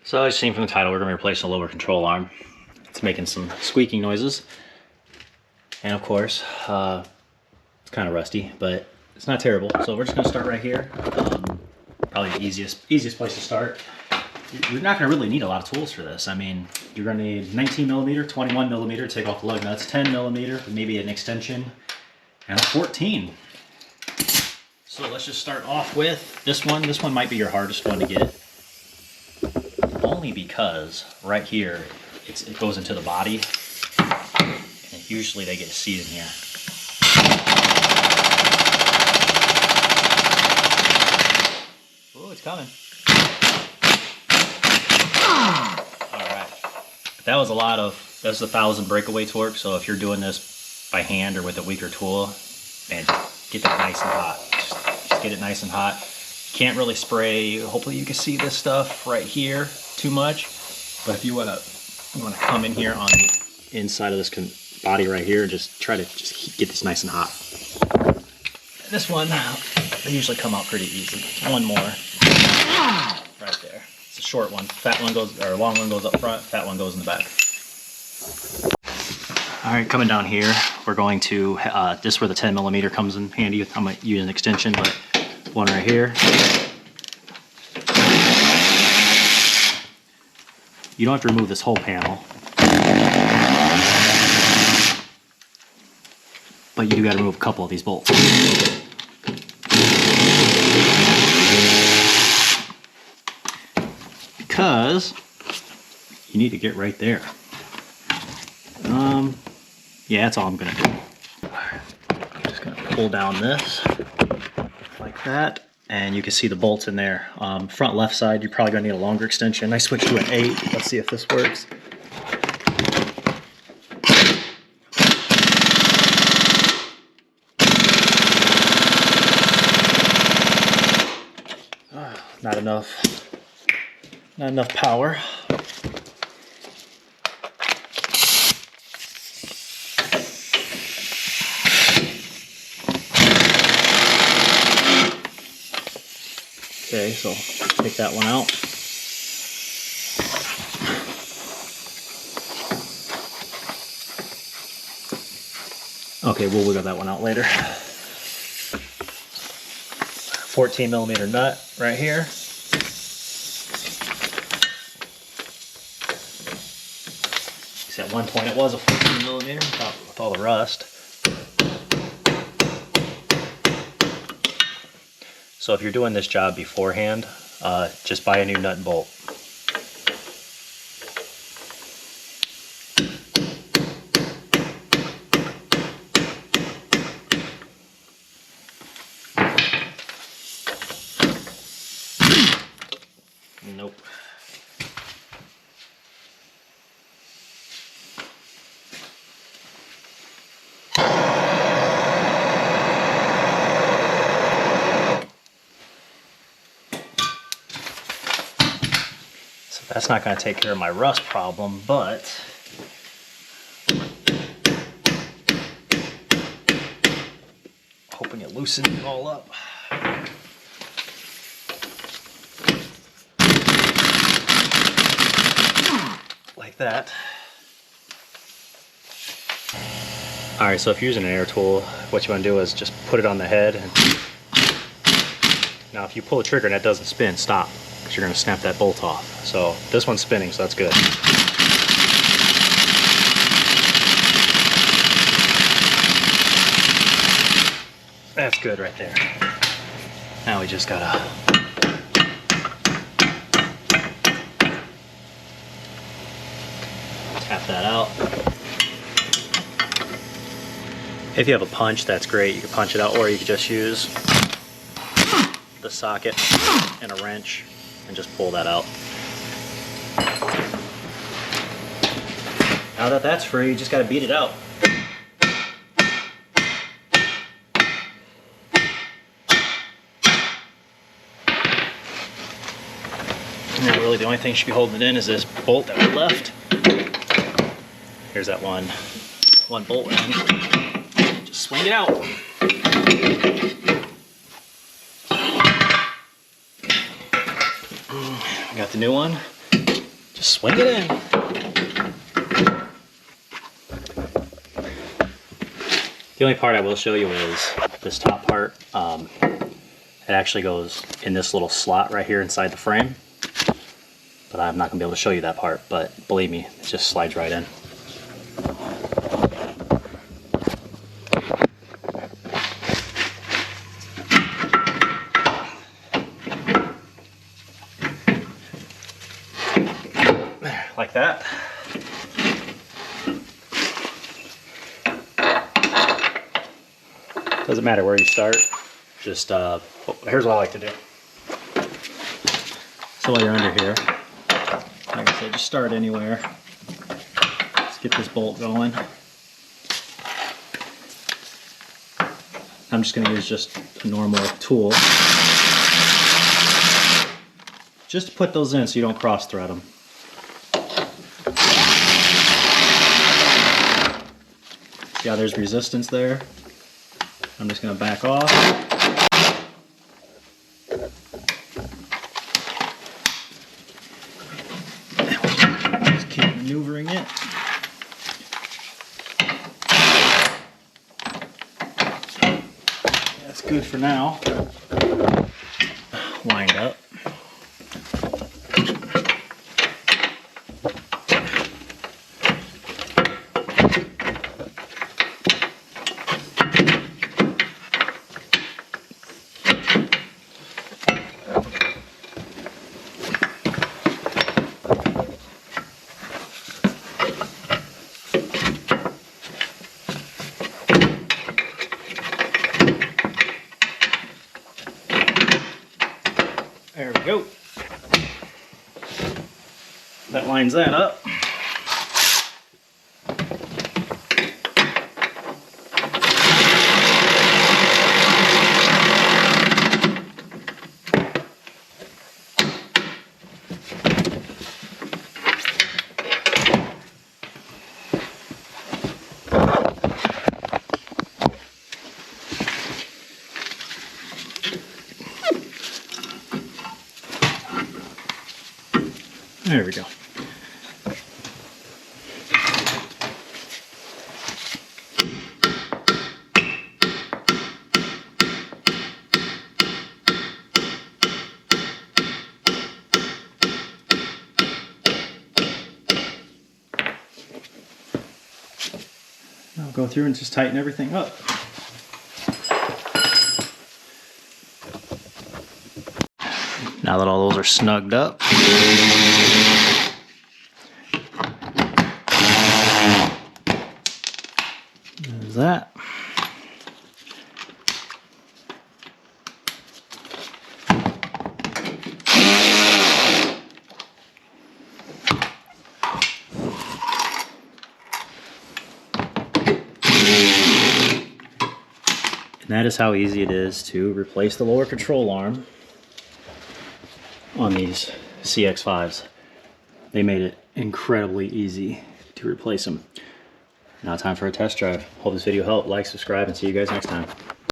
So as you've seen from the title, we're going to be replacing the lower control arm. It's making some squeaking noises. And of course, it's kind of rusty, but it's not terrible. So we're just going to start right here. Probably the easiest place to start. You're not going to really need a lot of tools for this. I mean, you're going to need 19 millimeter, 21 millimeter to take off the lug nuts, 10 millimeter, maybe an extension, and a 14. So let's just start off with this one. This one might be your hardest one to get. Only because right here, it goes into the body, and usually they get a seat in here. Oh, it's coming. Alright. That was 1,000 breakaway torque, so if you're doing this by hand or with a weaker tool, man, get that nice and hot. Just get it nice and hot. Can't really spray. Hopefully you can see this stuff right here too much, but if you want to come in here on the inside of this body right here and just try to get this nice and hot. This one, they usually come out pretty easy. One more right there. It's a short one. Fat one goes, or long one goes up front, fat one goes in the back. All right, coming down here, we're going to this is where the 10 millimeter comes in handy. I'm going to use an extension, but one right here. You don't have to remove this whole panel, but you do got to remove a couple of these bolts. Because you need to get right there. Yeah, that's all I'm gonna do. I'm just gonna pull down this like that. And you can see the bolts in there. Front left side, you're probably gonna need a longer extension. I switched to an 8. Let's see if this works. Not enough power. Okay, so take that one out. Okay, we'll wiggle that one out later. 14 millimeter nut right here. See, at one point it was a 14 millimeter with all the rust. So if you're doing this job beforehand, just buy a new nut and bolt. Nope. That's not going to take care of my rust problem, but hoping it loosens it all up. Like that. Alright, so if you're using an air tool, what you want to do is just put it on the head. Now if you pull the trigger and it doesn't spin, stop, because you're going to snap that bolt off. So this one's spinning, so that's good. That's good right there. Now we just gotta tap that out. If you have a punch, that's great. You can punch it out, or you could just use the socket and a wrench and just pull that out. Now that that's free, you just gotta beat it out. Now really the only thing should be holding it in is this bolt that we left. Here's that one bolt end. Just swing it out. Got the new one. swing it in. The only part I will show you is this top part. It actually goes in this little slot right here inside the frame. But I'm not going to be able to show you that part, but believe me, it just slides right in. Like that. Doesn't matter where you start, just here's what I like to do. So while you're under here, like I said, just start anywhere. Let's get this bolt going. I'm just going to use just a normal tool just to put those in so you don't cross thread them. See how there's resistance there? I'm just going to back off. Just keep maneuvering it. That's good for now. Lined up. There we go. That lines that up. There we go. I'll go through and just tighten everything up. Now that all those are snugged up, there's that. And that is how easy it is to replace the lower control arm on these CX-5s. They made it incredibly easy to replace them. Now time for a test drive. Hope this video helped. Like, subscribe, and see you guys next time.